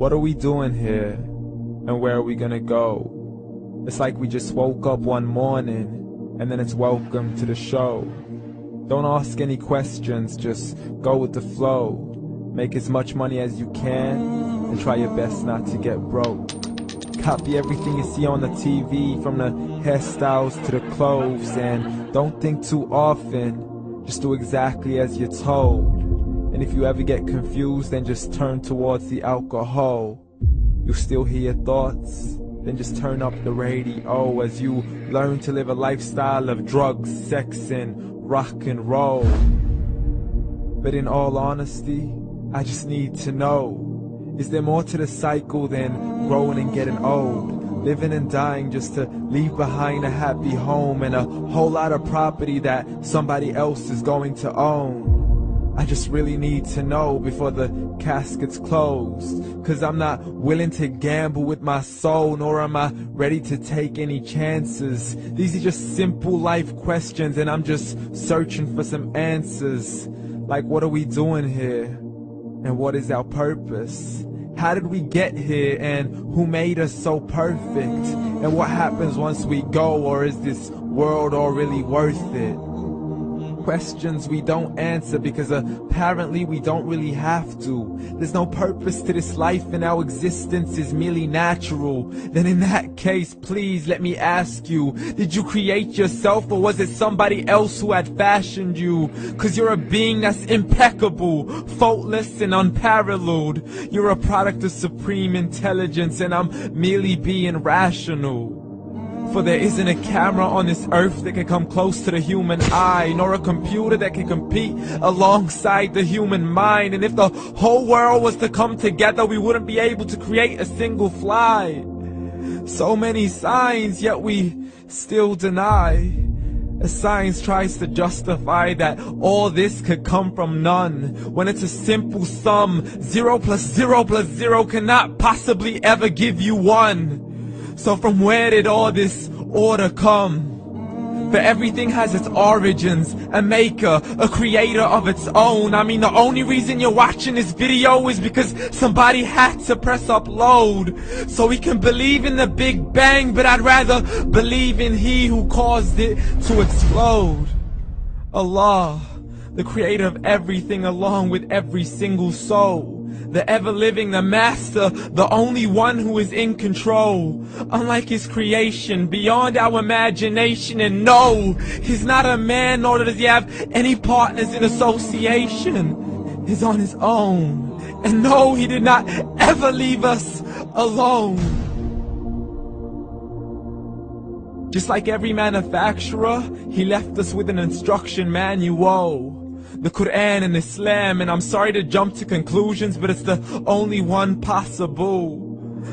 What are we doing here? And where are we gonna go? It's like we just woke up one morning, and then it's welcome to the show. Don't ask any questions, just go with the flow. Make as much money as you can, and try your best not to get broke. Copy everything you see on the TV, from the hairstyles to the clothes, and don't think too often, just do exactly as you're told. And if you ever get confused, then just turn towards the alcohol. You still hear your thoughts? Then just turn up the radio as you learn to live a lifestyle of drugs, sex, and rock and roll. But in all honesty, I just need to know, is there more to the cycle than growing and getting old? Living and dying just to leave behind a happy home and a whole lot of property that somebody else is going to own. I just really need to know before the casket's closed, 'cause I'm not willing to gamble with my soul, nor am I ready to take any chances. These are just simple life questions, and I'm just searching for some answers. Like, what are we doing here? And what is our purpose? How did we get here, and who made us so perfect? And what happens once we go, or is this world all really worth it? Questions we don't answer because apparently we don't really have to. There's no purpose to this life and our existence is merely natural. Then in that case, please let me ask you, did you create yourself, or was it somebody else who had fashioned you? 'Cause you're a being that's impeccable, faultless and unparalleled. You're a product of supreme intelligence, and I'm merely being rational. For there isn't a camera on this earth that can come close to the human eye, nor a computer that can compete alongside the human mind. And if the whole world was to come together, we wouldn't be able to create a single fly. So many signs, yet we still deny. As science tries to justify that all this could come from none, when it's a simple sum. 0 plus 0 plus 0 cannot possibly ever give you 1. So from where did all this order come? For everything has its origins, a maker, a creator of its own. I mean, the only reason you're watching this video is because somebody had to press upload. So we can believe in the Big Bang, but I'd rather believe in He who caused it to explode. Allah, the creator of everything along with every single soul. The ever-living, the master, the only one who is in control. Unlike his creation, beyond our imagination. And no, he's not a man, nor does he have any partners in association. He's on his own. And no, he did not ever leave us alone. Just like every manufacturer, he left us with an instruction manual. The Quran and Islam, and I'm sorry to jump to conclusions, but it's the only one possible.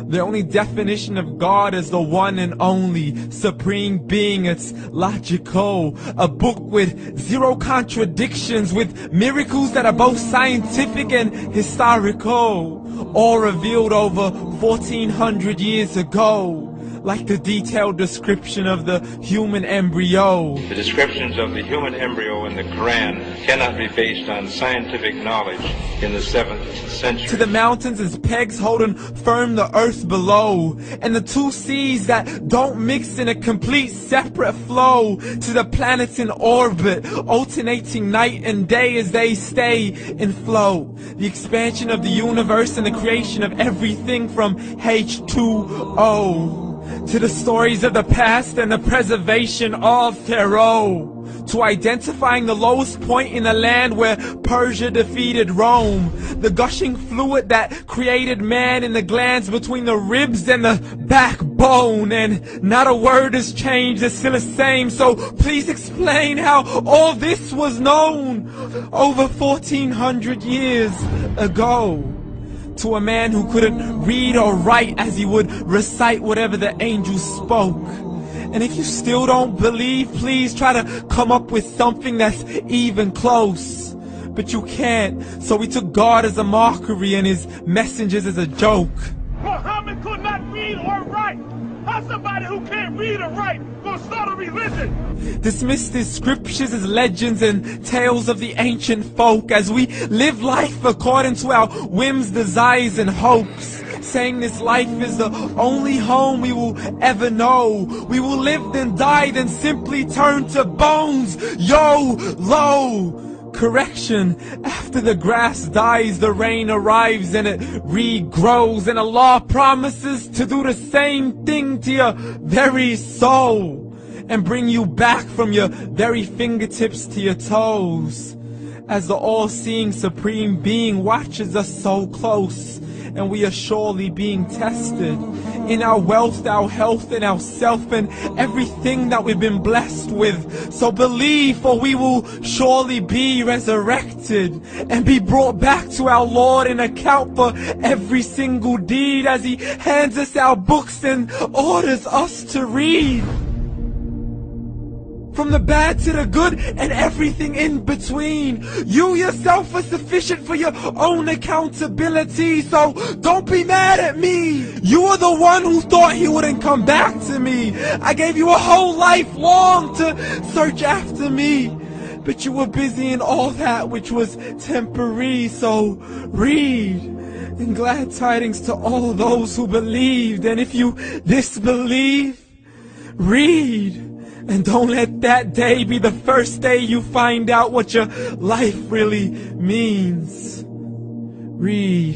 The only definition of God is the one and only supreme being. It's logical, a book with 0 contradictions, with miracles that are both scientific and historical, all revealed over 1400 years ago. Like the detailed description of the human embryo. The descriptions of the human embryo in the Quran cannot be based on scientific knowledge in the 7th century. To the mountains as pegs holding firm the earth below, and the 2 seas that don't mix in a complete separate flow. To the planets in orbit, alternating night and day as they stay in flow. The expansion of the universe and the creation of everything from H2O. To the stories of the past and the preservation of Pharaoh. To identifying the lowest point in the land where Persia defeated Rome. The gushing fluid that created man in the glands between the ribs and the backbone. And not a word has changed, it's still the same. So please explain how all this was known over 1400 years ago. To a man who couldn't read or write, as he would recite whatever the angels spoke. And if you still don't believe, please try to come up with something that's even close. But you can't, so we took God as a mockery and his messengers as a joke. Muhammad could not read or write. How's somebody who can't read or write gonna start a religion? Dismissed his scriptures as legends and tales of the ancient folk, as we live life according to our whims, desires, and hopes. saying this life is the only home we will ever know. We will live then die then simply turn to bones. YOLO! Correction, after the grass dies, the rain arrives and it regrows, and Allah promises to do the same thing to your very soul and bring you back from your very fingertips to your toes, as the all-seeing supreme being watches us so close, and we are surely being tested in our wealth, our health, and our self, and everything that we've been blessed with. So believe, for we will surely be resurrected and be brought back to our Lord and account for every single deed, as He hands us our books and orders us to read. From the bad to the good and everything in between. You yourself are sufficient for your own accountability, so don't be mad at me. You are the one who thought He wouldn't come back to me. I gave you a whole life long to search after me, but you were busy in all that which was temporary. So read, and glad tidings to all those who believed. And if you disbelieve, read. And don't let that day be the first day you find out what your life really means. Read.